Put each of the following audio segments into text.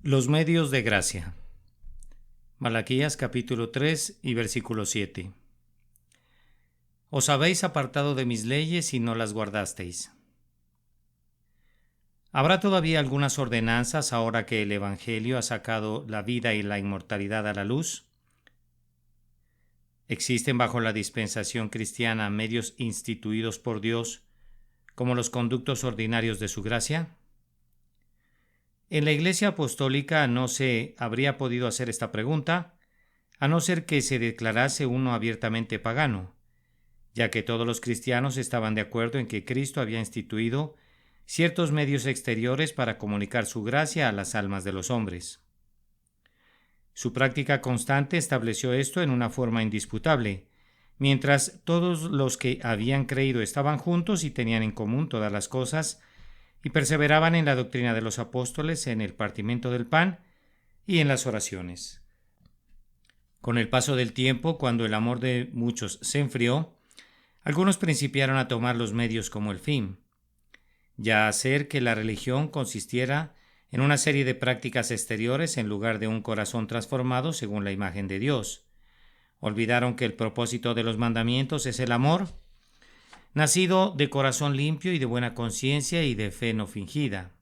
Los medios de gracia. Malaquías capítulo 3 y versículo 7. Os habéis apartado de mis leyes y no las guardasteis. ¿Habrá todavía algunas ordenanzas ahora que el Evangelio ha sacado la vida y la inmortalidad a la luz? ¿Existen bajo la dispensación cristiana medios instituidos por Dios como los conductos ordinarios de su gracia? En la Iglesia Apostólica no se habría podido hacer esta pregunta, a no ser que se declarase uno abiertamente pagano, ya que todos los cristianos estaban de acuerdo en que Cristo había instituido ciertos medios exteriores para comunicar su gracia a las almas de los hombres. Su práctica constante estableció esto en una forma indisputable, mientras todos los que habían creído estaban juntos y tenían en común todas las cosas, y perseveraban en la doctrina de los apóstoles, en el partimiento del pan y en las oraciones. Con el paso del tiempo, cuando el amor de muchos se enfrió, algunos principiaron a tomar los medios como el fin, ya hacer que la religión consistiera en una serie de prácticas exteriores en lugar de un corazón transformado según la imagen de Dios. Olvidaron que el propósito de los mandamientos es el amor, nacido de corazón limpio y de buena conciencia y de fe no fingida.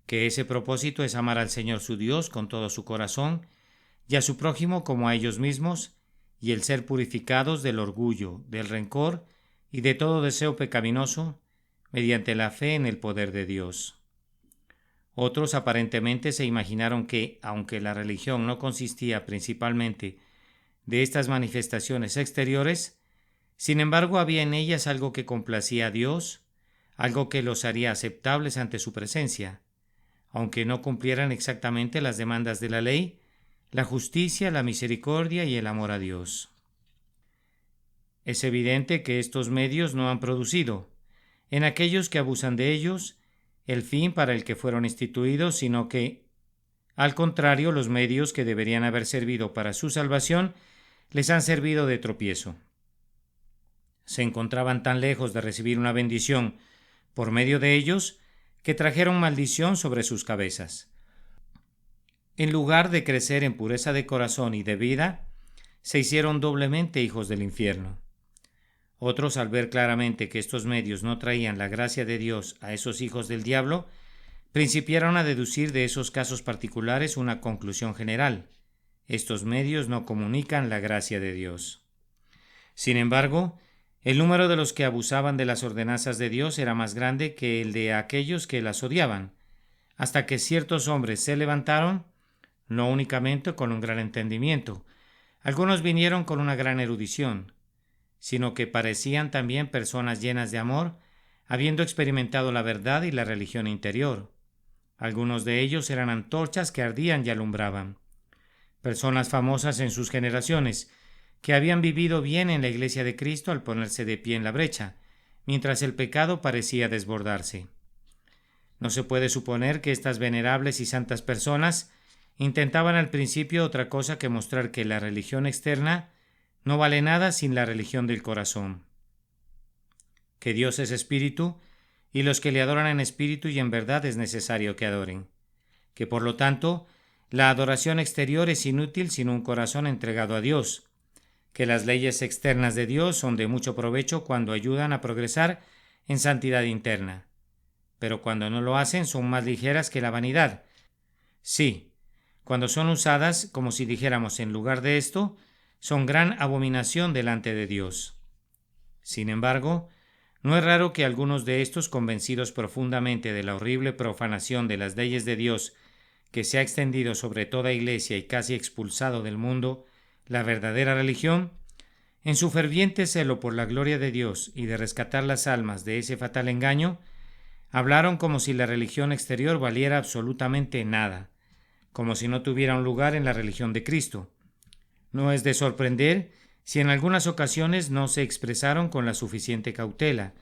Que ese propósito es amar al Señor su Dios con todo su corazón y a su prójimo como a ellos mismos, y el ser purificados del orgullo, del rencor y de todo deseo pecaminoso mediante la fe en el poder de Dios. Otros aparentemente se imaginaron que, aunque la religión no consistía principalmente de estas manifestaciones exteriores, sin embargo había en ellas algo que complacía a Dios, algo que los haría aceptables ante su presencia, aunque no cumplieran exactamente las demandas de la ley, la justicia, la misericordia y el amor a Dios. Es evidente que estos medios no han producido, en aquellos que abusan de ellos, el fin para el que fueron instituidos, sino que, al contrario, los medios que deberían haber servido para su salvación les han servido de tropiezo. Se encontraban tan lejos de recibir una bendición por medio de ellos que trajeron maldición sobre sus cabezas. En lugar de crecer en pureza de corazón y de vida, se hicieron doblemente hijos del infierno. Otros, al ver claramente que estos medios no traían la gracia de Dios a esos hijos del diablo, principiaron a deducir de esos casos particulares una conclusión general: estos medios no comunican la gracia de Dios. Sin embargo, el número de los que abusaban de las ordenanzas de Dios era más grande que el de aquellos que las odiaban, hasta que ciertos hombres se levantaron, no únicamente con un gran entendimiento, algunos vinieron con una gran erudición, sino que parecían también personas llenas de amor, habiendo experimentado la verdad y la religión interior. Algunos de ellos eran antorchas que ardían y alumbraban. Personas famosas en sus generaciones, que habían vivido bien en la Iglesia de Cristo al ponerse de pie en la brecha, mientras el pecado parecía desbordarse. No se puede suponer que estas venerables y santas personas intentaban al principio otra cosa que mostrar que la religión externa no vale nada sin la religión del corazón. Que Dios es espíritu, y los que le adoran en espíritu y en verdad es necesario que adoren. Que por lo tanto, la adoración exterior es inútil sin un corazón entregado a Dios. Que las leyes externas de Dios son de mucho provecho cuando ayudan a progresar en santidad interna, pero cuando no lo hacen son más ligeras que la vanidad. Sí, cuando son usadas, como si dijéramos en lugar de esto, son gran abominación delante de Dios. Sin embargo, no es raro que algunos de estos, convencidos profundamente de la horrible profanación de las leyes de Dios que se ha extendido sobre toda iglesia y casi expulsado del mundo la verdadera religión, en su ferviente celo por la gloria de Dios y de rescatar las almas de ese fatal engaño, hablaron como si la religión exterior valiera absolutamente nada, como si no tuviera un lugar en la religión de Cristo. No es de sorprender si en algunas ocasiones no se expresaron con la suficiente cautela,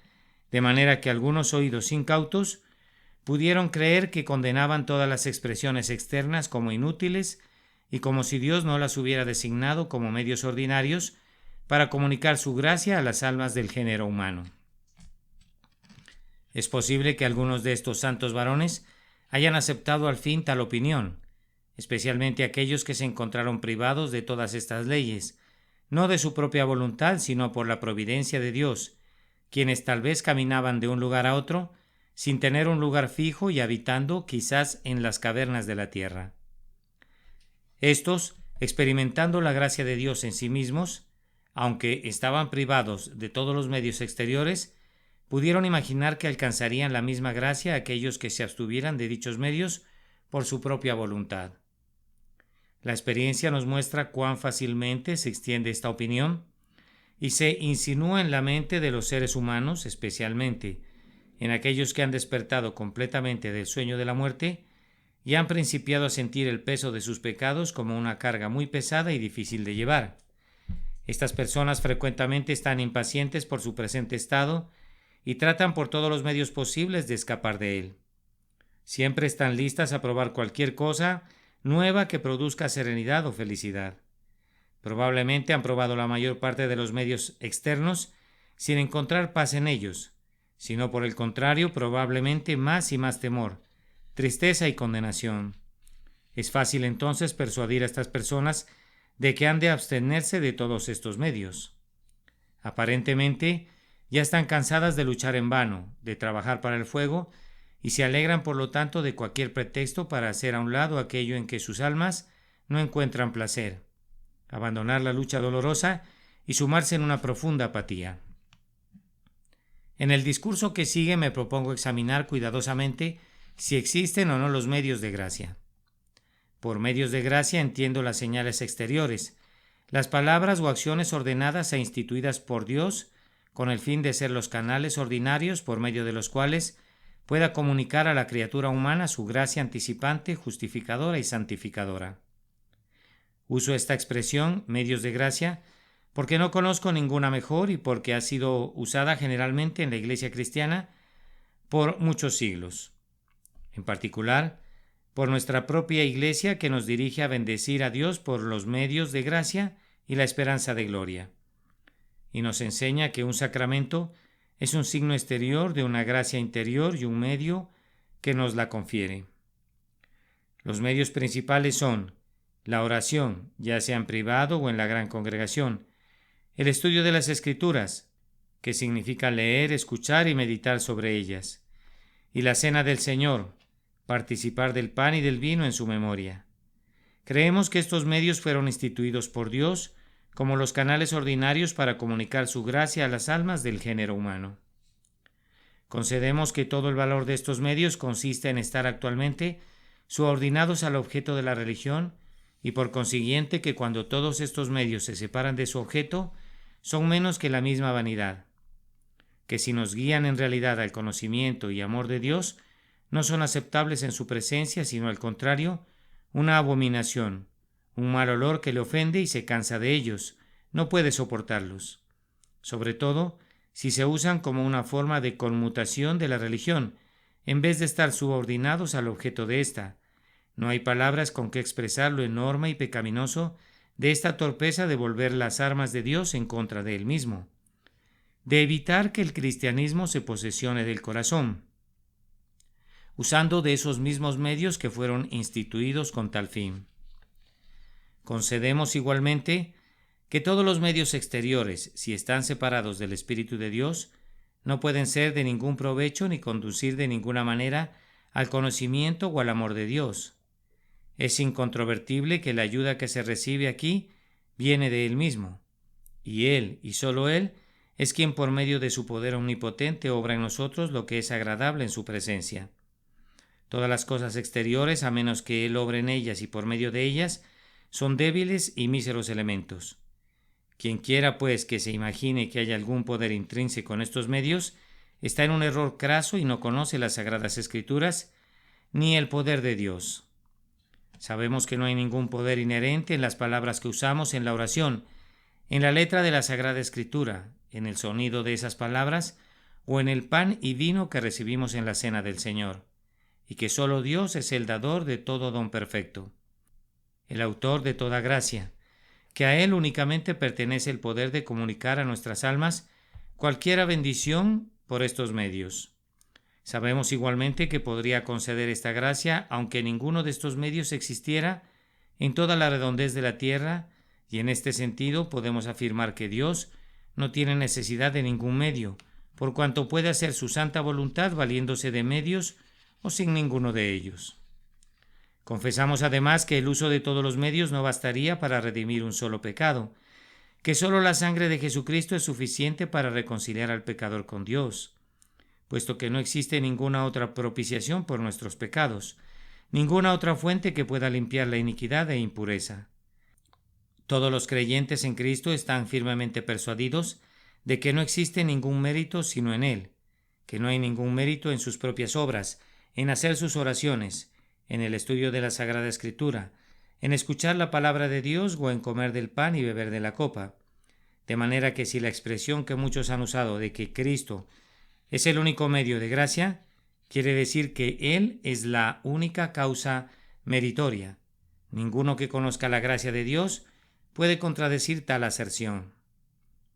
de manera que algunos oídos incautos pudieron creer que condenaban todas las expresiones externas como inútiles y como si Dios no las hubiera designado como medios ordinarios para comunicar su gracia a las almas del género humano. Es posible que algunos de estos santos varones hayan aceptado al fin tal opinión, especialmente aquellos que se encontraron privados de todas estas leyes, no de su propia voluntad, sino por la providencia de Dios, quienes tal vez caminaban de un lugar a otro, sin tener un lugar fijo y habitando quizás en las cavernas de la tierra. Estos, experimentando la gracia de Dios en sí mismos, aunque estaban privados de todos los medios exteriores, pudieron imaginar que alcanzarían la misma gracia aquellos que se abstuvieran de dichos medios por su propia voluntad. La experiencia nos muestra cuán fácilmente se extiende esta opinión y se insinúa en la mente de los seres humanos, especialmente en aquellos que han despertado completamente del sueño de la muerte y han principiado a sentir el peso de sus pecados como una carga muy pesada y difícil de llevar. Estas personas frecuentemente están impacientes por su presente estado y tratan por todos los medios posibles de escapar de él. Siempre están listas a probar cualquier cosa nueva que produzca serenidad o felicidad. Probablemente han probado la mayor parte de los medios externos sin encontrar paz en ellos, sino por el contrario, probablemente más y más temor, tristeza y condenación. Es fácil entonces persuadir a estas personas de que han de abstenerse de todos estos medios. Aparentemente, ya están cansadas de luchar en vano, de trabajar para el fuego, y se alegran por lo tanto de cualquier pretexto para hacer a un lado aquello en que sus almas no encuentran placer, abandonar la lucha dolorosa y sumarse en una profunda apatía. En el discurso que sigue me propongo examinar cuidadosamente si existen o no los medios de gracia. Por medios de gracia entiendo las señales exteriores, las palabras o acciones ordenadas e instituidas por Dios con el fin de ser los canales ordinarios por medio de los cuales pueda comunicar a la criatura humana su gracia anticipante, justificadora y santificadora. Uso esta expresión, medios de gracia, porque no conozco ninguna mejor y porque ha sido usada generalmente en la Iglesia cristiana por muchos siglos. En particular, por nuestra propia Iglesia que nos dirige a bendecir a Dios por los medios de gracia y la esperanza de gloria. Y nos enseña que un sacramento es un signo exterior de una gracia interior y un medio que nos la confiere. Los medios principales son la oración, ya sea en privado o en la gran congregación, el estudio de las Escrituras, que significa leer, escuchar y meditar sobre ellas, y la cena del Señor, participar del pan y del vino en su memoria. Creemos que estos medios fueron instituidos por Dios como los canales ordinarios para comunicar su gracia a las almas del género humano. Concedemos que todo el valor de estos medios consiste en estar actualmente subordinados al objeto de la religión y por consiguiente que cuando todos estos medios se separan de su objeto son menos que la misma vanidad, que si nos guían en realidad al conocimiento y amor de Dios no son aceptables en su presencia, sino al contrario, una abominación, un mal olor que le ofende y se cansa de ellos, no puede soportarlos. Sobre todo, si se usan como una forma de conmutación de la religión, en vez de estar subordinados al objeto de ésta. No hay palabras con que expresar lo enorme y pecaminoso de esta torpeza de volver las armas de Dios en contra de él mismo, de evitar que el cristianismo se posesione del corazón, usando de esos mismos medios que fueron instituidos con tal fin. Concedemos igualmente que todos los medios exteriores, si están separados del Espíritu de Dios, no pueden ser de ningún provecho ni conducir de ninguna manera al conocimiento o al amor de Dios. Es incontrovertible que la ayuda que se recibe aquí viene de Él mismo, y Él, y solo Él, es quien por medio de su poder omnipotente obra en nosotros lo que es agradable en su presencia. Todas las cosas exteriores, a menos que Él obre en ellas y por medio de ellas, son débiles y míseros elementos. Quien quiera, pues, que se imagine que haya algún poder intrínseco en estos medios, está en un error craso y no conoce las Sagradas Escrituras ni el poder de Dios. Sabemos que no hay ningún poder inherente en las palabras que usamos en la oración, en la letra de la Sagrada Escritura, en el sonido de esas palabras o en el pan y vino que recibimos en la cena del Señor, y que solo Dios es el dador de todo don perfecto, el autor de toda gracia, que a Él únicamente pertenece el poder de comunicar a nuestras almas cualquiera bendición por estos medios. Sabemos igualmente que podría conceder esta gracia aunque ninguno de estos medios existiera en toda la redondez de la tierra, y en este sentido podemos afirmar que Dios no tiene necesidad de ningún medio, por cuanto puede hacer su santa voluntad valiéndose de medios o sin ninguno de ellos. Confesamos además que el uso de todos los medios no bastaría para redimir un solo pecado, que solo la sangre de Jesucristo es suficiente para reconciliar al pecador con Dios, puesto que no existe ninguna otra propiciación por nuestros pecados, ninguna otra fuente que pueda limpiar la iniquidad e impureza. Todos los creyentes en Cristo están firmemente persuadidos de que no existe ningún mérito sino en Él, que no hay ningún mérito en sus propias obras, en hacer sus oraciones, en el estudio de la Sagrada Escritura, en escuchar la palabra de Dios o en comer del pan y beber de la copa. De manera que si la expresión que muchos han usado de que Cristo es el único medio de gracia, quiere decir que Él es la única causa meritoria. Ninguno que conozca la gracia de Dios puede contradecir tal aserción.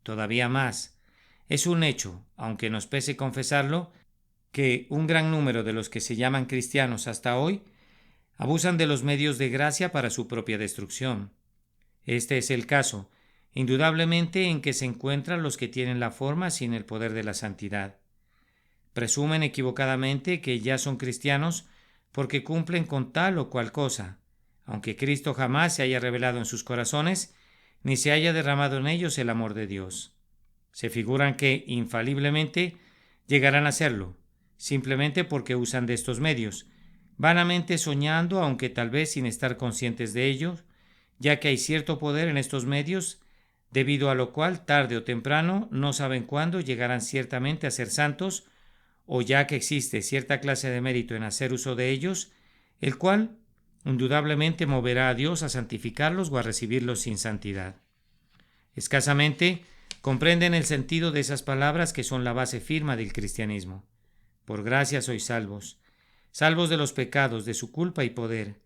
Todavía más, es un hecho, aunque nos pese confesarlo, que un gran número de los que se llaman cristianos hasta hoy abusan de los medios de gracia para su propia destrucción. Este es el caso, indudablemente, en que se encuentran los que tienen la forma sin el poder de la santidad. Presumen equivocadamente que ya son cristianos porque cumplen con tal o cual cosa, aunque Cristo jamás se haya revelado en sus corazones, ni se haya derramado en ellos el amor de Dios. Se figuran que, infaliblemente, llegarán a serlo, simplemente porque usan de estos medios, vanamente soñando, aunque tal vez sin estar conscientes de ello, ya que hay cierto poder en estos medios, debido a lo cual, tarde o temprano, no saben cuándo llegarán ciertamente a ser santos, o ya que existe cierta clase de mérito en hacer uso de ellos, el cual indudablemente moverá a Dios a santificarlos o a recibirlos sin santidad. Escasamente comprenden el sentido de esas palabras que son la base firme del cristianismo. Por gracia sois salvos, salvos de los pecados, de su culpa y poder.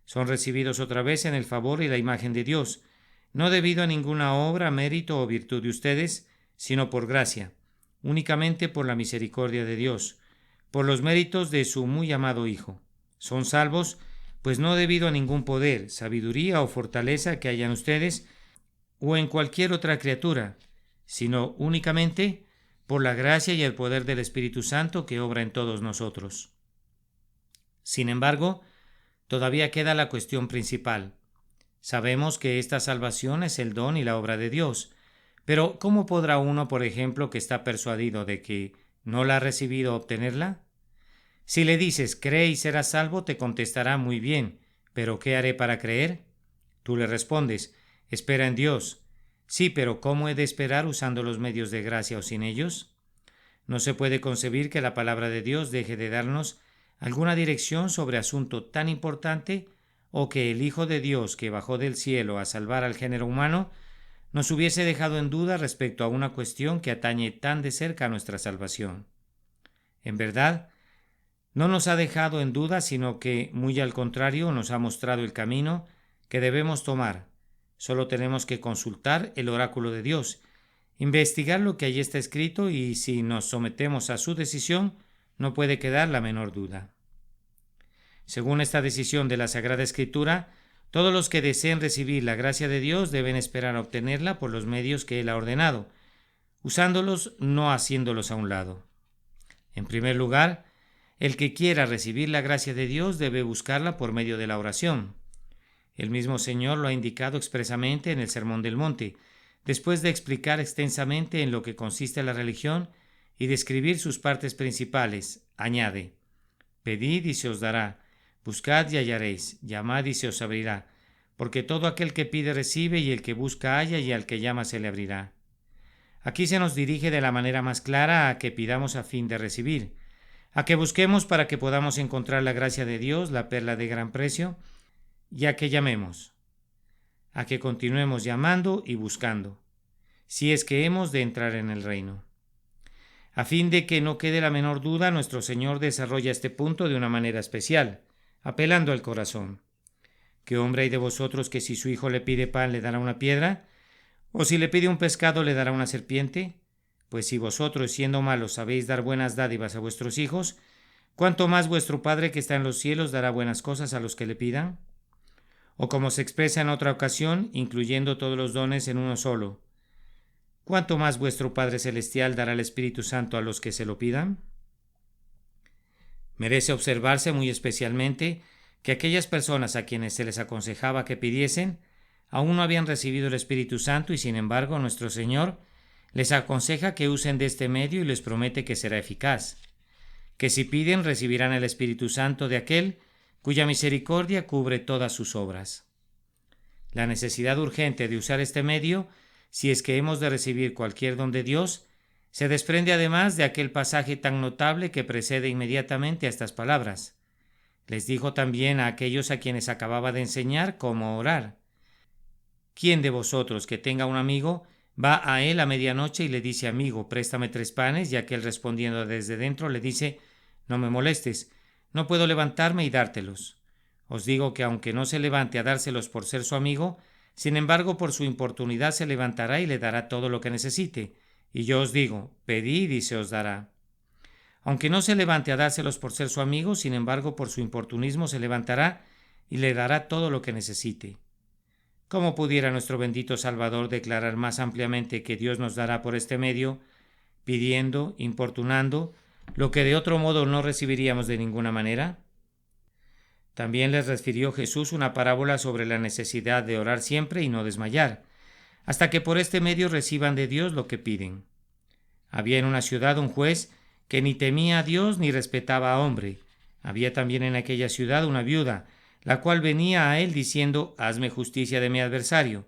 Son recibidos otra vez en el favor y la imagen de Dios, no debido a ninguna obra, mérito o virtud de ustedes, sino por gracia, únicamente por la misericordia de Dios, por los méritos de su muy amado Hijo. Son salvos, pues no debido a ningún poder, sabiduría o fortaleza que hayan ustedes o en cualquier otra criatura, sino únicamente por la gracia y el poder del Espíritu Santo que obra en todos nosotros. Sin embargo, todavía queda la cuestión principal. Sabemos que esta salvación es el don y la obra de Dios, pero ¿cómo podrá uno, por ejemplo, que está persuadido de que no la ha recibido, obtenerla? Si le dices, cree y serás salvo, te contestará muy bien, ¿pero qué haré para creer? Tú le respondes, espera en Dios. Sí, pero ¿cómo he de esperar usando los medios de gracia o sin ellos? No se puede concebir que la palabra de Dios deje de darnos alguna dirección sobre asunto tan importante, o que el Hijo de Dios, que bajó del cielo a salvar al género humano, nos hubiese dejado en duda respecto a una cuestión que atañe tan de cerca a nuestra salvación. En verdad, no nos ha dejado en duda, sino que, muy al contrario, nos ha mostrado el camino que debemos tomar. Solo tenemos que consultar el oráculo de Dios, investigar lo que allí está escrito, y si nos sometemos a su decisión, no puede quedar la menor duda. Según esta decisión de la Sagrada Escritura, todos los que deseen recibir la gracia de Dios deben esperar a obtenerla por los medios que Él ha ordenado, usándolos, no haciéndolos a un lado. En primer lugar, el que quiera recibir la gracia de Dios debe buscarla por medio de la oración. El mismo Señor lo ha indicado expresamente en el Sermón del Monte, después de explicar extensamente en lo que consiste la religión y describir sus partes principales. Añade: pedid y se os dará, buscad y hallaréis, llamad y se os abrirá, porque todo aquel que pide recibe, y el que busca halla, y al que llama se le abrirá. Aquí se nos dirige de la manera más clara a que pidamos a fin de recibir, a que busquemos para que podamos encontrar la gracia de Dios, la perla de gran precio, y a que llamemos, a que continuemos llamando y buscando, si es que hemos de entrar en el reino. A fin de que no quede la menor duda, nuestro Señor desarrolla este punto de una manera especial, apelando al corazón. ¿Qué hombre hay de vosotros que si su hijo le pide pan le dará una piedra? ¿O si le pide un pescado le dará una serpiente? Pues si vosotros, siendo malos, sabéis dar buenas dádivas a vuestros hijos, ¿Cuánto más vuestro Padre que está en los cielos dará buenas cosas a los que le pidan? O como se expresa en otra ocasión, incluyendo todos los dones en uno solo, ¿cuánto más vuestro Padre Celestial dará el Espíritu Santo a los que se lo pidan? Merece observarse muy especialmente que aquellas personas a quienes se les aconsejaba que pidiesen, aún no habían recibido el Espíritu Santo y sin embargo nuestro Señor les aconseja que usen de este medio y les promete que será eficaz, que si piden recibirán el Espíritu Santo de aquel cuya misericordia cubre todas sus obras. La necesidad urgente de usar este medio, si es que hemos de recibir cualquier don de Dios, se desprende además de aquel pasaje tan notable que precede inmediatamente a estas palabras. Les dijo también a aquellos a quienes acababa de enseñar cómo orar. ¿Quién de vosotros que tenga un amigo va a él a medianoche y le dice: amigo, préstame 3 panes? Y aquel respondiendo desde dentro le dice: no me molestes, no puedo levantarme y dártelos. Os digo que aunque no se levante a dárselos por ser su amigo, sin embargo por su importunidad se levantará y le dará todo lo que necesite. Y yo os digo, pedid y se os dará. Aunque no se levante a dárselos por ser su amigo, sin embargo por su importunismo se levantará y le dará todo lo que necesite. ¿Cómo pudiera nuestro bendito Salvador declarar más ampliamente que Dios nos dará por este medio, pidiendo, importunando, lo que de otro modo no recibiríamos de ninguna manera? También les refirió Jesús una parábola sobre la necesidad de orar siempre y no desmayar, hasta que por este medio reciban de Dios lo que piden. Había en una ciudad un juez que ni temía a Dios ni respetaba a hombre. Había también en aquella ciudad una viuda, la cual venía a él diciendo: hazme justicia de mi adversario.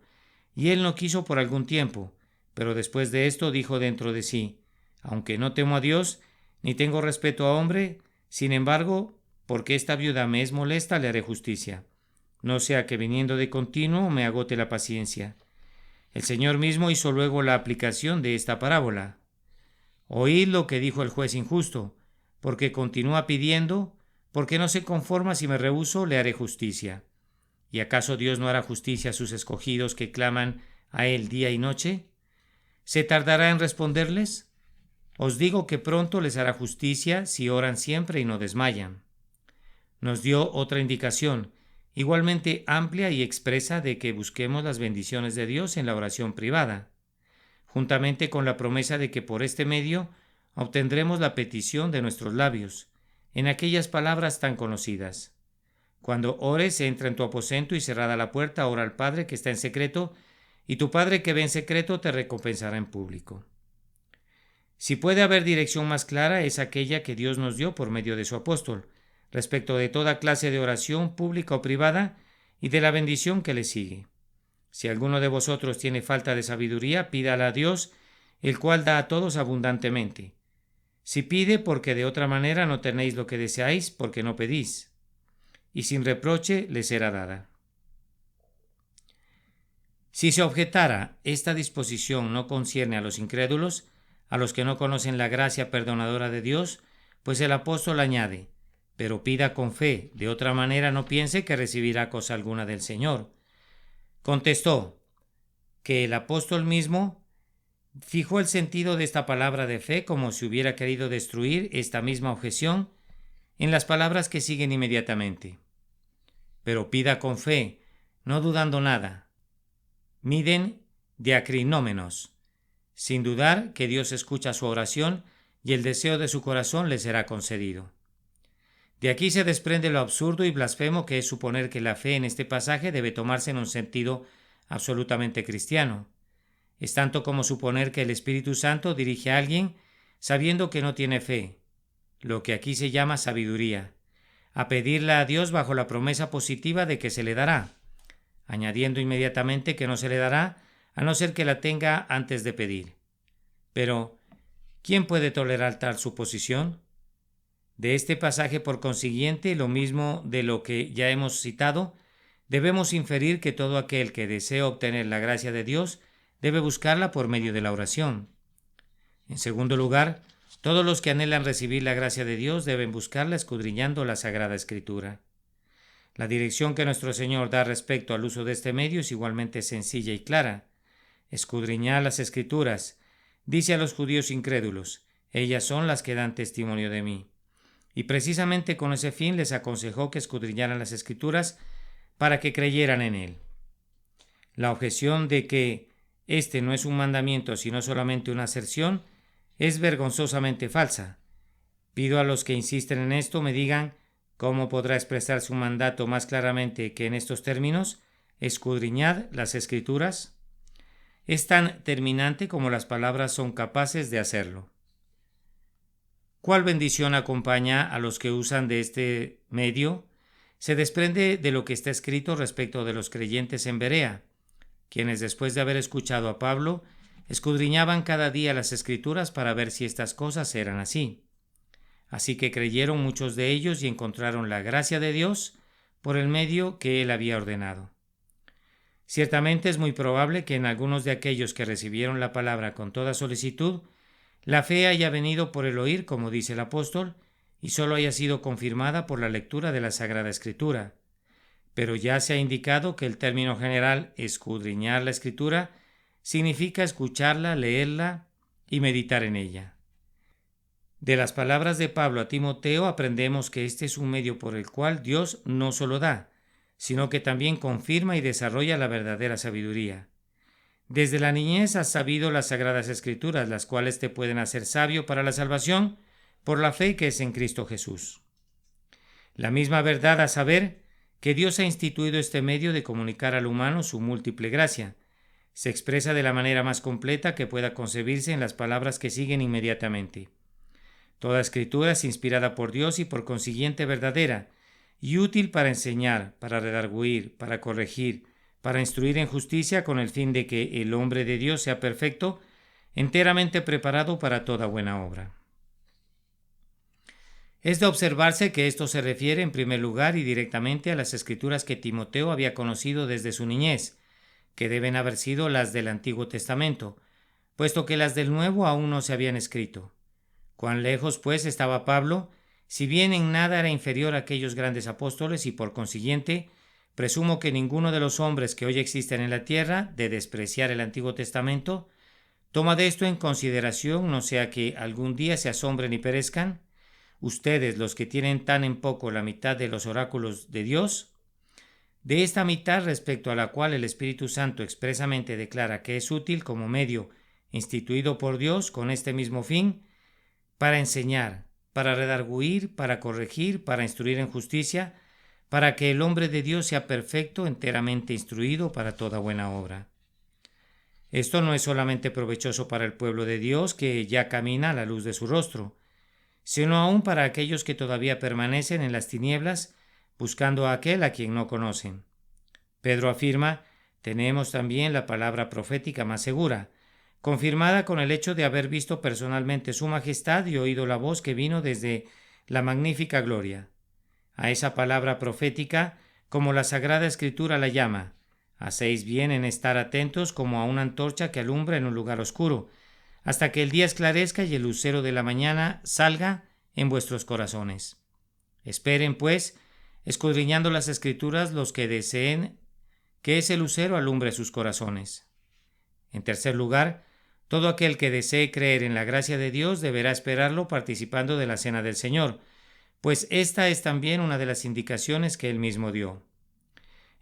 Y él no quiso por algún tiempo, pero después de esto dijo dentro de sí: aunque no temo a Dios, ni tengo respeto a hombre, sin embargo, porque esta viuda me es molesta, le haré justicia, no sea que viniendo de continuo me agote la paciencia. El Señor mismo hizo luego la aplicación de esta parábola. Oíd lo que dijo el juez injusto, porque continúa pidiendo, porque no se conforma si me rehúso, le haré justicia. ¿Y acaso Dios no hará justicia a sus escogidos que claman a Él día y noche? ¿Se tardará en responderles? Os digo que pronto les hará justicia si oran siempre y no desmayan. Nos dio otra indicación, igualmente amplia y expresa, de que busquemos las bendiciones de Dios en la oración privada, juntamente con la promesa de que por este medio obtendremos la petición de nuestros labios, en aquellas palabras tan conocidas. Cuando ores, entra en tu aposento y cerrada la puerta, ora al Padre que está en secreto, y tu Padre que ve en secreto te recompensará en público. Si puede haber dirección más clara, es aquella que Dios nos dio por medio de su apóstol, respecto de toda clase de oración pública o privada y de la bendición que le sigue. Si alguno de vosotros tiene falta de sabiduría, pídala a Dios, el cual da a todos abundantemente. Si pide, porque de otra manera no tenéis lo que deseáis, porque no pedís, y sin reproche les será dada. Si se objetara: esta disposición no concierne a los incrédulos, a los que no conocen la gracia perdonadora de Dios, pues el apóstol añade: pero pida con fe, de otra manera no piense que recibirá cosa alguna del Señor. Contestó que el apóstol mismo fijó el sentido de esta palabra de fe, como si hubiera querido destruir esta misma objeción, en las palabras que siguen inmediatamente. Pero pida con fe, no dudando nada. Miden diacrinómenos, sin dudar que Dios escucha su oración y el deseo de su corazón le será concedido. De aquí se desprende lo absurdo y blasfemo que es suponer que la fe en este pasaje debe tomarse en un sentido absolutamente cristiano. Es tanto como suponer que el Espíritu Santo dirige a alguien sabiendo que no tiene fe, lo que aquí se llama sabiduría, a pedirla a Dios bajo la promesa positiva de que se le dará, añadiendo inmediatamente que no se le dará a no ser que la tenga antes de pedir. Pero, ¿quién puede tolerar tal suposición? De este pasaje, por consiguiente, lo mismo de lo que ya hemos citado, debemos inferir que todo aquel que desea obtener la gracia de Dios debe buscarla por medio de la oración. En segundo lugar, todos los que anhelan recibir la gracia de Dios deben buscarla escudriñando la Sagrada Escritura. La dirección que nuestro Señor da respecto al uso de este medio es igualmente sencilla y clara. Escudriñad las Escrituras, dice a los judíos incrédulos, ellas son las que dan testimonio de mí. y precisamente con ese fin les aconsejó que escudriñaran las Escrituras para que creyeran en él. La objeción de que este no es un mandamiento sino solamente una aserción es vergonzosamente falsa. Pido a los que insisten en esto me digan cómo podrá expresarse un mandato más claramente que en estos términos: escudriñad las Escrituras. Es tan terminante como las palabras son capaces de hacerlo. ¿Cuál bendición acompaña a los que usan de este medio? Se desprende de lo que está escrito respecto de los creyentes en Berea, quienes después de haber escuchado a Pablo, escudriñaban cada día las Escrituras para ver si estas cosas eran así. Así que creyeron muchos de ellos y encontraron la gracia de Dios por el medio que él había ordenado. Ciertamente es muy probable que en algunos de aquellos que recibieron la palabra con toda solicitud, la fe haya venido por el oír, como dice el apóstol, y solo haya sido confirmada por la lectura de la Sagrada Escritura. Pero ya se ha indicado que el término general escudriñar la Escritura significa escucharla, leerla y meditar en ella. De las palabras de Pablo a Timoteo aprendemos que este es un medio por el cual Dios no solo da, sino que también confirma y desarrolla la verdadera sabiduría. Desde la niñez has sabido las Sagradas Escrituras, las cuales te pueden hacer sabio para la salvación por la fe que es en Cristo Jesús. La misma verdad a saber que Dios ha instituido este medio de comunicar al humano su múltiple gracia. Se expresa de la manera más completa que pueda concebirse en las palabras que siguen inmediatamente. Toda escritura es inspirada por Dios y por consiguiente verdadera, y útil para enseñar, para redarguir, para corregir, para instruir en justicia, con el fin de que el hombre de Dios sea perfecto, enteramente preparado para toda buena obra. Es de observarse que esto se refiere en primer lugar y directamente a las escrituras que Timoteo había conocido desde su niñez, que deben haber sido las del Antiguo Testamento, puesto que las del Nuevo aún no se habían escrito. Cuán lejos, pues, estaba Pablo, si bien en nada era inferior a aquellos grandes apóstoles, y por consiguiente presumo que ninguno de los hombres que hoy existen en la tierra, de despreciar el Antiguo Testamento, toma de esto en consideración, no sea que algún día se asombren y perezcan. Ustedes, los que tienen tan en poco la mitad de los oráculos de Dios, de esta mitad respecto a la cual el Espíritu Santo expresamente declara que es útil como medio instituido por Dios con este mismo fin, para enseñar, para redarguir, para corregir, para instruir en justicia, para que el hombre de Dios sea perfecto, enteramente instruido para toda buena obra. Esto no es solamente provechoso para el pueblo de Dios que ya camina a la luz de su rostro, sino aún para aquellos que todavía permanecen en las tinieblas, buscando a aquel a quien no conocen. Pedro afirma: tenemos también la palabra profética más segura, confirmada con el hecho de haber visto personalmente su majestad y oído la voz que vino desde la magnífica gloria. A esa palabra profética, como la Sagrada Escritura la llama, hacéis bien en estar atentos como a una antorcha que alumbra en un lugar oscuro, hasta que el día esclarezca y el lucero de la mañana salga en vuestros corazones. Esperen, pues, escudriñando las Escrituras, los que deseen que ese lucero alumbre sus corazones. En tercer lugar, todo aquel que desee creer en la gracia de Dios deberá esperarlo participando de la cena del Señor, pues esta es también una de las indicaciones que él mismo dio.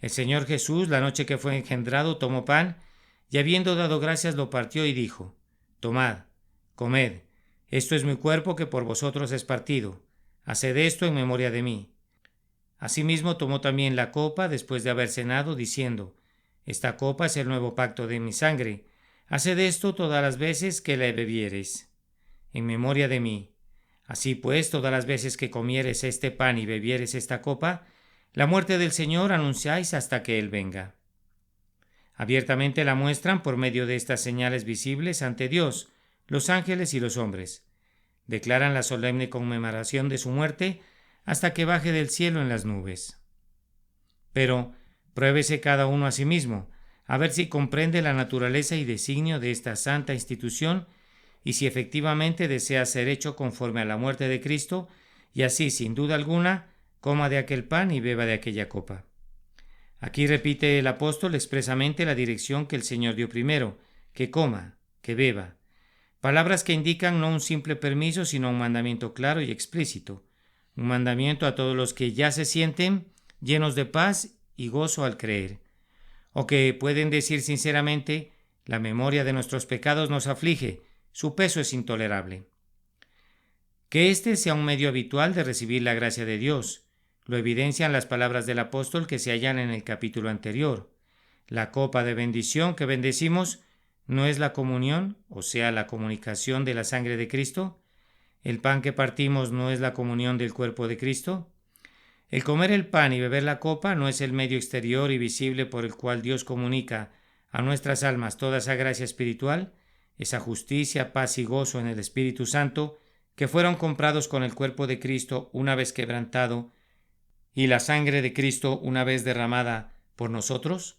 El Señor Jesús, la noche que fue engendrado, tomó pan y, habiendo dado gracias, lo partió y dijo: Tomad, comed, esto es mi cuerpo que por vosotros es partido, haced esto en memoria de mí. Asimismo tomó también la copa después de haber cenado, diciendo: Esta copa es el nuevo pacto de mi sangre, haced esto todas las veces que la bebiereis, en memoria de mí. Así pues, todas las veces que comieres este pan y bebieres esta copa, la muerte del Señor anunciáis hasta que Él venga. Abiertamente la muestran por medio de estas señales visibles ante Dios, los ángeles y los hombres. Declaran la solemne conmemoración de su muerte hasta que baje del cielo en las nubes. Pero pruébese cada uno a sí mismo, a ver si comprende la naturaleza y designio de esta santa institución y si efectivamente desea ser hecho conforme a la muerte de Cristo, y así, sin duda alguna, coma de aquel pan y beba de aquella copa. Aquí repite el apóstol expresamente la dirección que el Señor dio primero: que coma, que beba. Palabras que indican no un simple permiso, sino un mandamiento claro y explícito. un mandamiento a todos los que ya se sienten llenos de paz y gozo al creer, o que pueden decir sinceramente: la memoria de nuestros pecados nos aflige, su peso es intolerable. Que este sea un medio habitual de recibir la gracia de Dios, lo evidencian las palabras del apóstol que se hallan en el capítulo anterior. La copa de bendición que bendecimos no es la comunión, o sea, la comunicación de la sangre de Cristo. El pan que partimos no es la comunión del cuerpo de Cristo. El comer el pan y beber la copa no es el medio exterior y visible por el cual Dios comunica a nuestras almas toda esa gracia espiritual, esa justicia, paz y gozo en el Espíritu Santo, que fueron comprados con el cuerpo de Cristo una vez quebrantado y la sangre de Cristo una vez derramada por nosotros.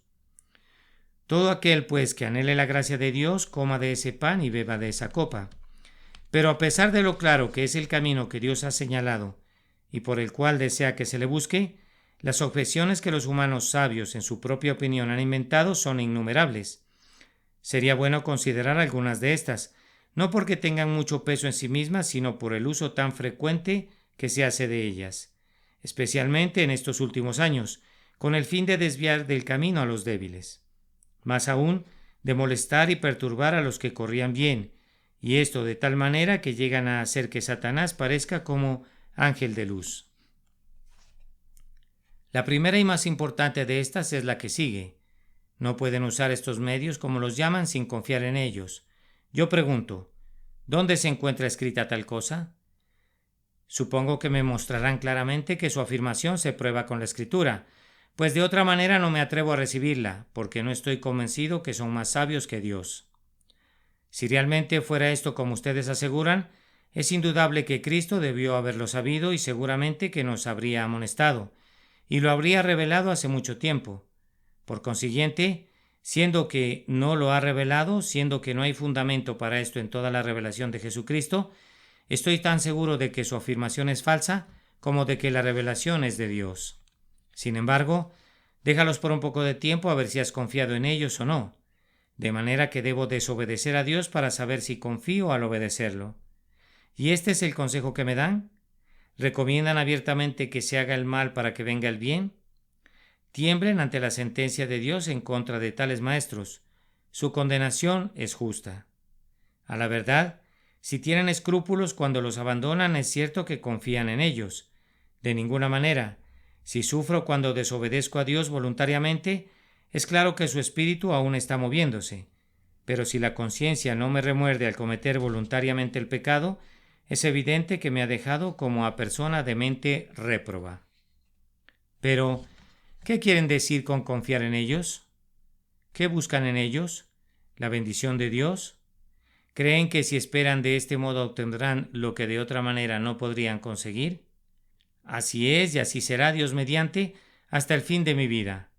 Todo aquel, pues, que anhele la gracia de Dios, coma de ese pan y beba de esa copa. Pero a pesar de lo claro que es el camino que Dios ha señalado y por el cual desea que se le busque, las objeciones que los humanos sabios en su propia opinión han inventado son innumerables. Sería bueno considerar algunas de estas, no porque tengan mucho peso en sí mismas, sino por el uso tan frecuente que se hace de ellas, especialmente en estos últimos años, con el fin de desviar del camino a los débiles. Más aún, de molestar y perturbar a los que corrían bien, y esto de tal manera que llegan a hacer que Satanás parezca como ángel de luz. La primera y más importante de estas es la que sigue. No pueden usar estos medios, como los llaman, sin confiar en ellos. Yo pregunto, ¿dónde se encuentra escrita tal cosa? Supongo que me mostrarán claramente que su afirmación se prueba con la Escritura, pues de otra manera no me atrevo a recibirla, porque no estoy convencido que son más sabios que Dios. Si realmente fuera esto como ustedes aseguran, es indudable que Cristo debió haberlo sabido y seguramente que nos habría amonestado, y lo habría revelado hace mucho tiempo. Por consiguiente, siendo que no lo ha revelado, siendo que no hay fundamento para esto en toda la revelación de Jesucristo, estoy tan seguro de que su afirmación es falsa como de que la revelación es de Dios. Sin embargo, déjalos por un poco de tiempo a ver si has confiado en ellos o no, de manera que debo desobedecer a Dios para saber si confío al obedecerlo. ¿Y este es el consejo que me dan? ¿Recomiendan abiertamente que se haga el mal para que venga el bien? Tiemblen ante la sentencia de Dios en contra de tales maestros. Su condenación es justa. A la verdad, si tienen escrúpulos cuando los abandonan, es cierto que confían en ellos. De ninguna manera. Si sufro cuando desobedezco a Dios voluntariamente, es claro que su espíritu aún está moviéndose. Pero si la conciencia no me remuerde al cometer voluntariamente el pecado, es evidente que me ha dejado como a persona de mente réproba. Pero, ¿qué quieren decir con confiar en ellos? ¿Qué buscan en ellos? ¿La bendición de Dios? ¿Creen que si esperan de este modo obtendrán lo que de otra manera no podrían conseguir? Así es y así será, Dios mediante, hasta el fin de mi vida.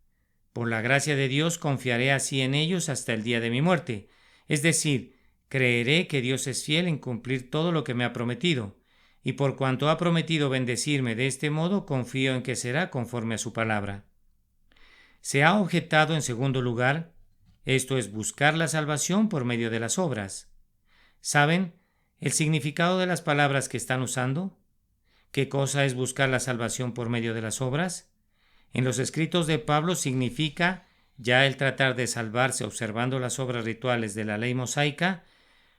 Por la gracia de Dios confiaré así en ellos hasta el día de mi muerte, es decir, creeré que Dios es fiel en cumplir todo lo que me ha prometido, y por cuanto ha prometido bendecirme de este modo, confío en que será conforme a su palabra. Se ha objetado en segundo lugar, esto es buscar la salvación por medio de las obras. ¿Saben el significado de las palabras que están usando? ¿Qué cosa es buscar la salvación por medio de las obras? En los escritos de Pablo significa ya el tratar de salvarse observando las obras rituales de la ley mosaica,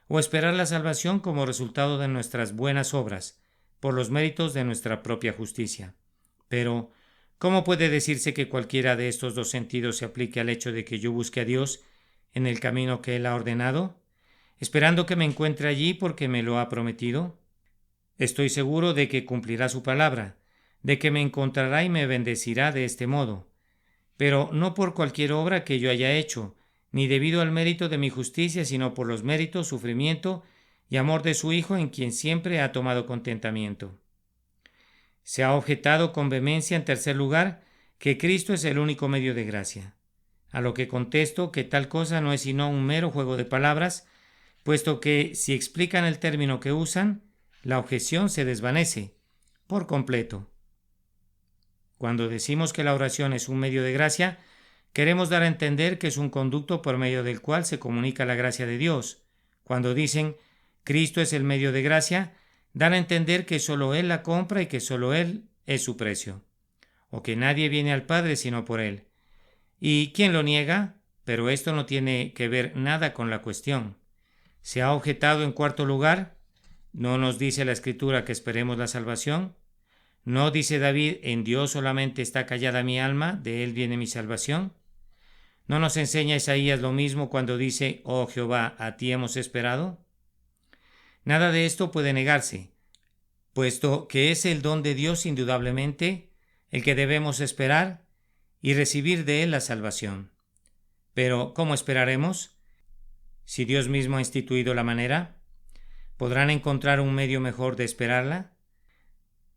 o esperar la salvación como resultado de nuestras buenas obras, por los méritos de nuestra propia justicia. Pero, ¿cómo puede decirse que cualquiera de estos dos sentidos se aplique al hecho de que yo busque a Dios en el camino que Él ha ordenado, esperando que me encuentre allí porque me lo ha prometido? Estoy seguro de que cumplirá su palabra, de que me encontrará y me bendecirá de este modo, pero no por cualquier obra que yo haya hecho, ni debido al mérito de mi justicia, sino por los méritos, sufrimiento y amor de su Hijo, en quien siempre ha tomado contentamiento. Se ha objetado con vehemencia, en tercer lugar, que Cristo es el único medio de gracia, a lo que contesto que tal cosa no es sino un mero juego de palabras, puesto que si explican el término que usan, la objeción se desvanece por completo. Cuando decimos que la oración es un medio de gracia, queremos dar a entender que es un conducto por medio del cual se comunica la gracia de Dios. Cuando dicen Cristo es el medio de gracia, dan a entender que solo Él la compra y que solo Él es su precio, o que nadie viene al Padre sino por Él. ¿Y quién lo niega? Pero esto no tiene que ver nada con la cuestión. Se ha objetado en cuarto lugar, ¿no nos dice la Escritura que esperemos la salvación? ¿No dice David, en Dios solamente está callada mi alma, de Él viene mi salvación? ¿No nos enseña Isaías lo mismo cuando dice, oh Jehová, a ti hemos esperado? Nada de esto puede negarse, puesto que es el don de Dios indudablemente el que debemos esperar y recibir de Él la salvación. Pero, ¿cómo esperaremos? Si Dios mismo ha instituido la manera, ¿podrán encontrar un medio mejor de esperarla?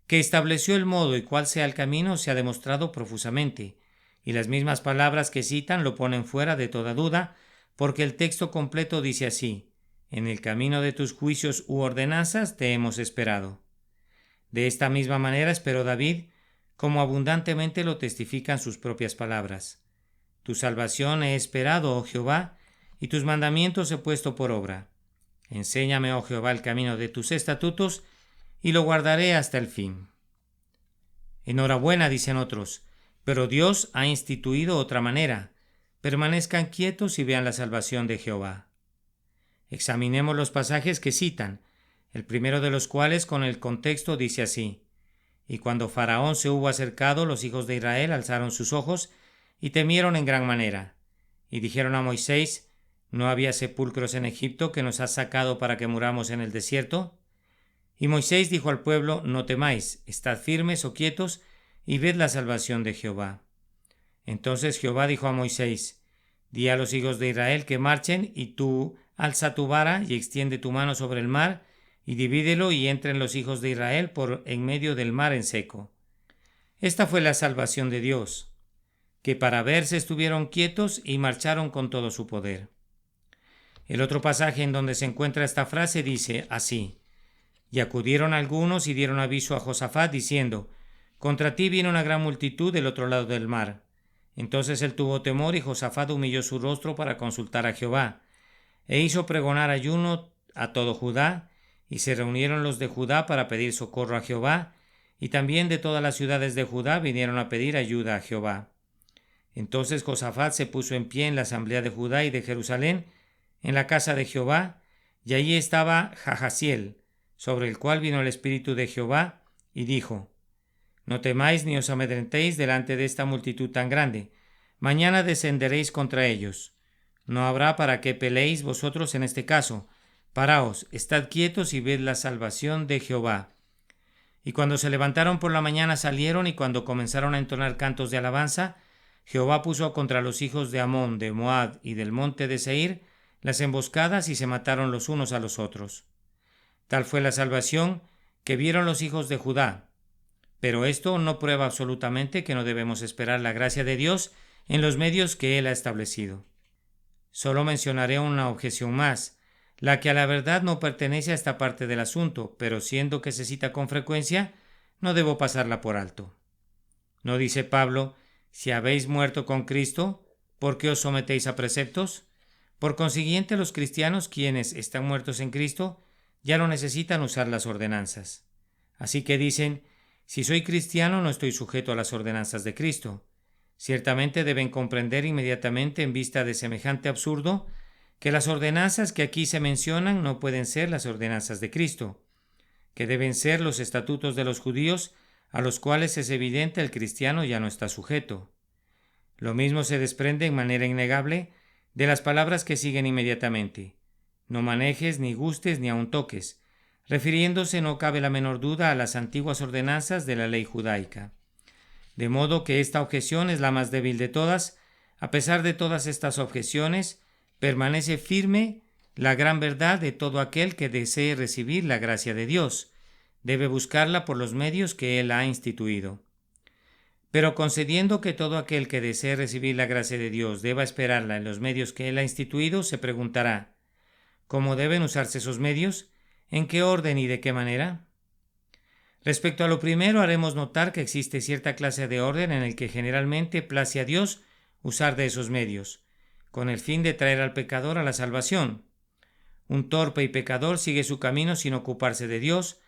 Que estableció el modo y cuál sea el camino se ha demostrado profusamente, y las mismas palabras que citan lo ponen fuera de toda duda, porque el texto completo dice así: en el camino de tus juicios u ordenanzas te hemos esperado. De esta misma manera esperó David, como abundantemente lo testifican sus propias palabras. Tu salvación he esperado, oh Jehová, y tus mandamientos he puesto por obra. Enséñame, oh Jehová, el camino de tus estatutos, y lo guardaré hasta el fin. Enhorabuena, dicen otros, pero Dios ha instituido otra manera. Permanezcan quietos y vean la salvación de Jehová. Examinemos los pasajes que citan, el primero de los cuales con el contexto dice así: y cuando Faraón se hubo acercado, los hijos de Israel alzaron sus ojos y temieron en gran manera, y dijeron a Moisés: ¿no había sepulcros en Egipto que nos has sacado para que muramos en el desierto? Y Moisés dijo al pueblo: no temáis, estad firmes o quietos y ved la salvación de Jehová. Entonces Jehová dijo a Moisés: di a los hijos de Israel que marchen, y tú alza tu vara y extiende tu mano sobre el mar, y divídelo, y entren los hijos de Israel por en medio del mar en seco. Esta fue la salvación de Dios, que para verse estuvieron quietos y marcharon con todo su poder. El otro pasaje en donde se encuentra esta frase dice así: y acudieron algunos y dieron aviso a Josafat diciendo: contra ti viene una gran multitud del otro lado del mar. Entonces él tuvo temor, y Josafat humilló su rostro para consultar a Jehová, e hizo pregonar ayuno a todo Judá, y se reunieron los de Judá para pedir socorro a Jehová, y también de todas las ciudades de Judá vinieron a pedir ayuda a Jehová. Entonces Josafat se puso en pie en la asamblea de Judá y de Jerusalén, en la casa de Jehová, y allí estaba Jahaziel, sobre el cual vino el Espíritu de Jehová, y dijo: no temáis ni os amedrentéis delante de esta multitud tan grande. Mañana descenderéis contra ellos. No habrá para qué peleéis vosotros en este caso. Paraos, estad quietos y ved la salvación de Jehová. Y cuando se levantaron por la mañana salieron, y cuando comenzaron a entonar cantos de alabanza, Jehová puso contra los hijos de Amón, de Moab y del monte de Seir las emboscadas, y se mataron los unos a los otros. Tal fue la salvación que vieron los hijos de Judá. Pero esto no prueba absolutamente que no debemos esperar la gracia de Dios en los medios que Él ha establecido. Solo mencionaré una objeción más, la que a la verdad no pertenece a esta parte del asunto, pero siendo que se cita con frecuencia, no debo pasarla por alto. ¿No dice Pablo: si habéis muerto con Cristo, ¿por qué os sometéis a preceptos? Por consiguiente, los cristianos, quienes están muertos en Cristo, ya no necesitan usar las ordenanzas. Así que dicen: si soy cristiano, no estoy sujeto a las ordenanzas de Cristo. Ciertamente deben comprender inmediatamente, en vista de semejante absurdo, que las ordenanzas que aquí se mencionan no pueden ser las ordenanzas de Cristo, que deben ser los estatutos de los judíos, a los cuales es evidente el cristiano ya no está sujeto. Lo mismo se desprende en manera innegable de las palabras que siguen inmediatamente: no manejes, ni gustes, ni aun toques, refiriéndose, no cabe la menor duda, a las antiguas ordenanzas de la ley judaica. De modo que esta objeción es la más débil de todas. A pesar de todas estas objeciones, permanece firme la gran verdad de todo aquel que desee recibir la gracia de Dios. Debe buscarla por los medios que Él ha instituido. Pero concediendo que todo aquel que desee recibir la gracia de Dios deba esperarla en los medios que Él ha instituido, se preguntará: ¿cómo deben usarse esos medios? ¿En qué orden y de qué manera? Respecto a lo primero, haremos notar que existe cierta clase de orden en el que generalmente place a Dios usar de esos medios, con el fin de traer al pecador a la salvación. Un torpe y pecador sigue su camino sin ocuparse de Dios,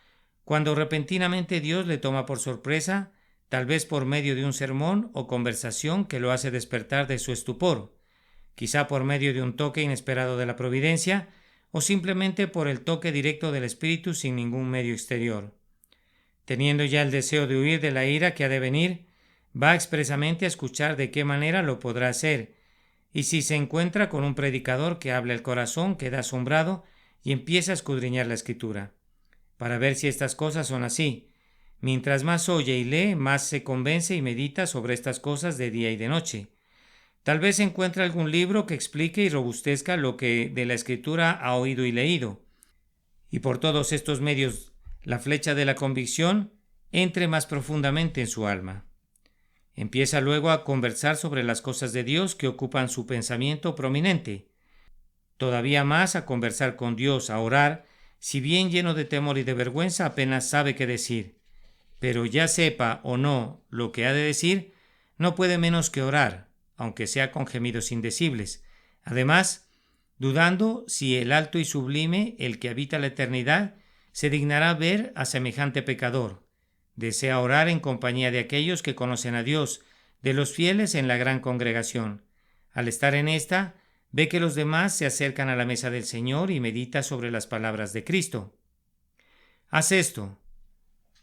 cuando repentinamente Dios le toma por sorpresa, tal vez por medio de un sermón o conversación que lo hace despertar de su estupor, quizá por medio de un toque inesperado de la providencia, o simplemente por el toque directo del Espíritu sin ningún medio exterior. Teniendo ya el deseo de huir de la ira que ha de venir, va expresamente a escuchar de qué manera lo podrá hacer, y si se encuentra con un predicador que habla el corazón, queda asombrado y empieza a escudriñar la Escritura, para ver si estas cosas son así. Mientras más oye y lee, más se convence y medita sobre estas cosas de día y de noche. Tal vez encuentre algún libro que explique y robustezca lo que de la Escritura ha oído y leído, y por todos estos medios la flecha de la convicción entre más profundamente en su alma. Empieza luego a conversar sobre las cosas de Dios que ocupan su pensamiento prominente. Todavía más a conversar con Dios, a orar, si bien lleno de temor y de vergüenza apenas sabe qué decir. Pero ya sepa o no lo que ha de decir, no puede menos que orar, aunque sea con gemidos indecibles. Además, dudando si el alto y sublime, el que habita la eternidad, se dignará ver a semejante pecador. Desea orar en compañía de aquellos que conocen a Dios, de los fieles en la gran congregación. Al estar en esta, ve que los demás se acercan a la mesa del Señor y medita sobre las palabras de Cristo. Haz esto.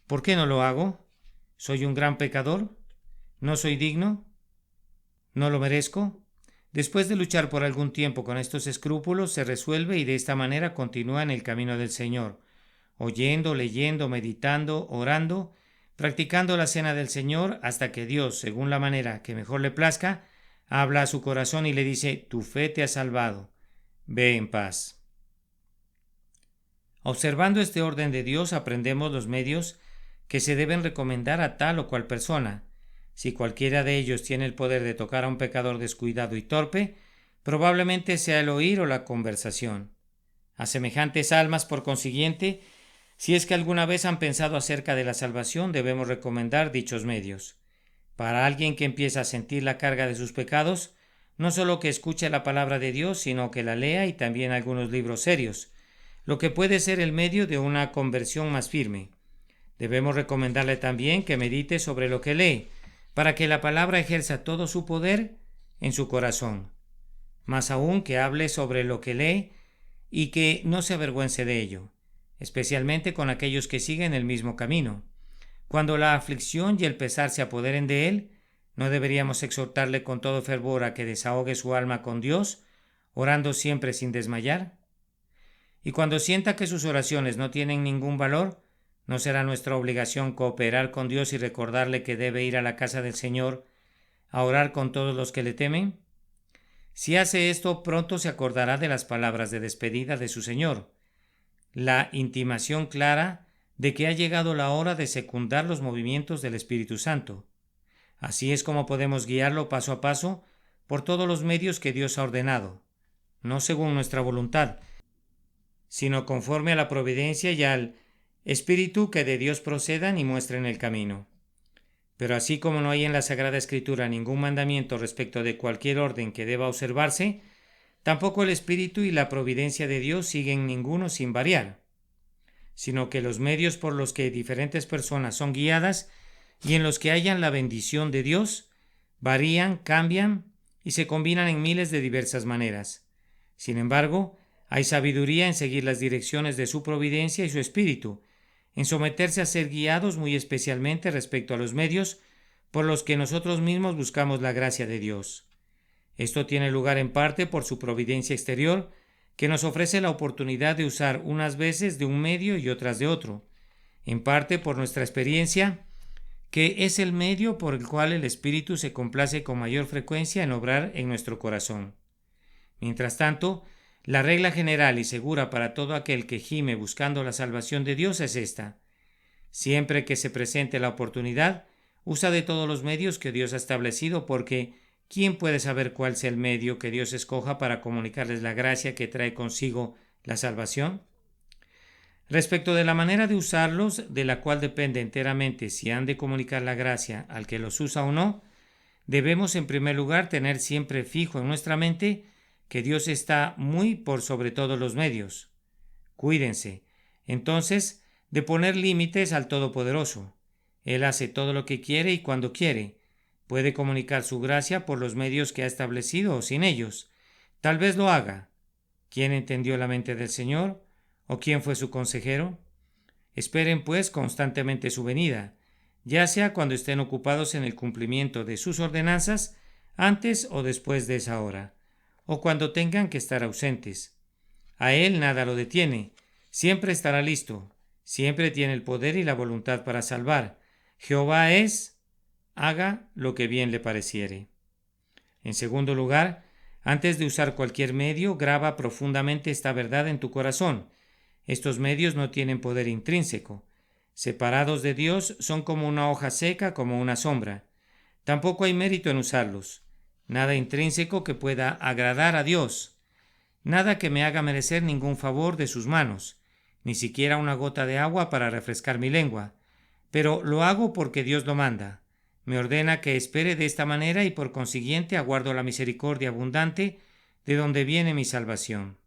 ¿Por qué no lo hago? ¿Soy un gran pecador? ¿No soy digno? ¿No lo merezco? Después de luchar por algún tiempo con estos escrúpulos, se resuelve y de esta manera continúa en el camino del Señor, oyendo, leyendo, meditando, orando, practicando la cena del Señor hasta que Dios, según la manera que mejor le plazca, habla a su corazón y le dice: tu fe te ha salvado, ve en paz. Observando este orden de Dios, aprendemos los medios que se deben recomendar a tal o cual persona. Si cualquiera de ellos tiene el poder de tocar a un pecador descuidado y torpe, probablemente sea el oír o la conversación. A semejantes almas, por consiguiente, si es que alguna vez han pensado acerca de la salvación, debemos recomendar dichos medios. Para alguien que empieza a sentir la carga de sus pecados, no solo que escuche la palabra de Dios, sino que la lea y también algunos libros serios, lo que puede ser el medio de una conversión más firme. Debemos recomendarle también que medite sobre lo que lee, para que la palabra ejerza todo su poder en su corazón. Más aún que hable sobre lo que lee y que no se avergüence de ello, especialmente con aquellos que siguen el mismo camino. Cuando la aflicción y el pesar se apoderen de él, ¿no deberíamos exhortarle con todo fervor a que desahogue su alma con Dios, orando siempre sin desmayar? Y cuando sienta que sus oraciones no tienen ningún valor, ¿no será nuestra obligación cooperar con Dios y recordarle que debe ir a la casa del Señor a orar con todos los que le temen? Si hace esto, pronto se acordará de las palabras de despedida de su Señor, la intimación clara de que ha llegado la hora de secundar los movimientos del Espíritu Santo. Así es como podemos guiarlo paso a paso por todos los medios que Dios ha ordenado, no según nuestra voluntad, sino conforme a la providencia y al Espíritu que de Dios procedan y muestren el camino. Pero así como no hay en la Sagrada Escritura ningún mandamiento respecto de cualquier orden que deba observarse, tampoco el Espíritu y la providencia de Dios siguen ninguno sin variar, sino que los medios por los que diferentes personas son guiadas y en los que hallan la bendición de Dios varían, cambian y se combinan en miles de diversas maneras. Sin embargo, hay sabiduría en seguir las direcciones de su providencia y su Espíritu, en someterse a ser guiados muy especialmente respecto a los medios por los que nosotros mismos buscamos la gracia de Dios. Esto tiene lugar en parte por su providencia exterior, que nos ofrece la oportunidad de usar unas veces de un medio y otras de otro, en parte por nuestra experiencia, que es el medio por el cual el Espíritu se complace con mayor frecuencia en obrar en nuestro corazón. Mientras tanto, la regla general y segura para todo aquel que gime buscando la salvación de Dios es esta: siempre que se presente la oportunidad, usa de todos los medios que Dios ha establecido, porque ¿quién puede saber cuál sea el medio que Dios escoja para comunicarles la gracia que trae consigo la salvación? Respecto de la manera de usarlos, de la cual depende enteramente si han de comunicar la gracia al que los usa o no, debemos en primer lugar tener siempre fijo en nuestra mente que Dios está muy por sobre todos los medios. Cuídense, entonces, de poner límites al Todopoderoso. Él hace todo lo que quiere y cuando quiere. Puede comunicar su gracia por los medios que ha establecido o sin ellos. Tal vez lo haga. ¿Quién entendió la mente del Señor? ¿O quién fue su consejero? Esperen, pues, constantemente su venida, ya sea cuando estén ocupados en el cumplimiento de sus ordenanzas, antes o después de esa hora, o cuando tengan que estar ausentes. A Él nada lo detiene. Siempre estará listo. Siempre tiene el poder y la voluntad para salvar. Jehová es, haga lo que bien le pareciere. En segundo lugar, antes de usar cualquier medio, graba profundamente esta verdad en tu corazón. Estos medios no tienen poder intrínseco. Separados de Dios, son como una hoja seca, como una sombra. Tampoco hay mérito en usarlos. Nada intrínseco que pueda agradar a Dios. Nada que me haga merecer ningún favor de sus manos. Ni siquiera una gota de agua para refrescar mi lengua. Pero lo hago porque Dios lo manda. Me ordena que espere de esta manera y por consiguiente aguardo la misericordia abundante de donde viene mi salvación.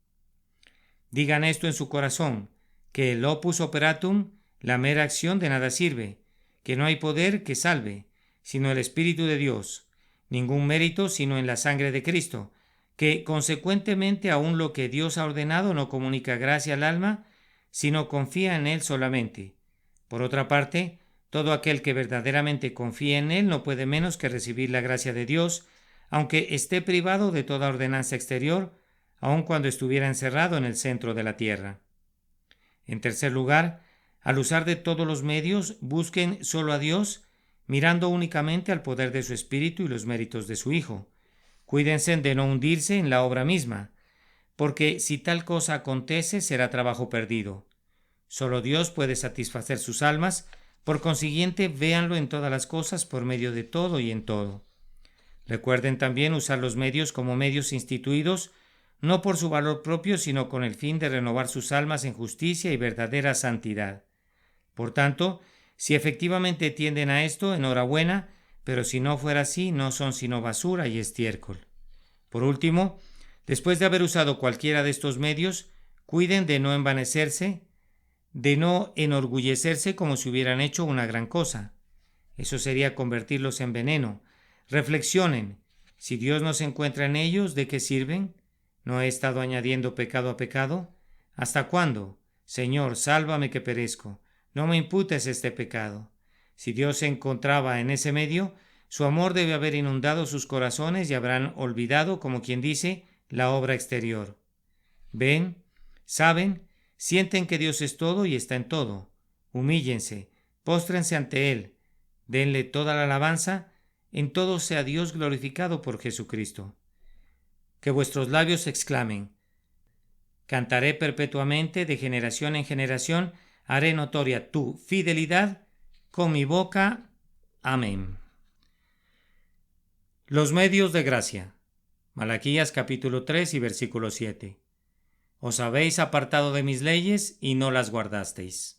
Digan esto en su corazón, que el opus operatum, la mera acción, de nada sirve, que no hay poder que salve, sino el Espíritu de Dios, ningún mérito sino en la sangre de Cristo, que consecuentemente aún lo que Dios ha ordenado no comunica gracia al alma, sino confía en Él solamente. Por otra parte, todo aquel que verdaderamente confía en Él no puede menos que recibir la gracia de Dios, aunque esté privado de toda ordenanza exterior, aun cuando estuviera encerrado en el centro de la tierra. En tercer lugar, al usar de todos los medios, busquen solo a Dios, mirando únicamente al poder de su Espíritu y los méritos de su Hijo. Cuídense de no hundirse en la obra misma, porque si tal cosa acontece será trabajo perdido. Solo Dios puede satisfacer sus almas, por consiguiente véanlo en todas las cosas por medio de todo y en todo. Recuerden también usar los medios como medios instituidos, no por su valor propio, sino con el fin de renovar sus almas en justicia y verdadera santidad. Por tanto, si efectivamente tienden a esto, enhorabuena, pero si no fuera así, no son sino basura y estiércol. Por último, después de haber usado cualquiera de estos medios, cuiden de no envanecerse, de no enorgullecerse como si hubieran hecho una gran cosa. Eso sería convertirlos en veneno. Reflexionen. Si Dios no se encuentra en ellos, ¿de qué sirven? ¿No he estado añadiendo pecado a pecado? ¿Hasta cuándo? Señor, sálvame que perezco. No me imputes este pecado. Si Dios se encontraba en ese medio, su amor debe haber inundado sus corazones y habrán olvidado, como quien dice, la obra exterior. ¿Ven? ¿Saben? Sienten que Dios es todo y está en todo. Humíllense, póstrense ante Él, denle toda la alabanza, en todo sea Dios glorificado por Jesucristo. Que vuestros labios exclamen: cantaré perpetuamente, de generación en generación, haré notoria tu fidelidad con mi boca. Amén. Los medios de gracia. Malaquías capítulo 3 y versículo 7. Os habéis apartado de mis leyes y no las guardasteis.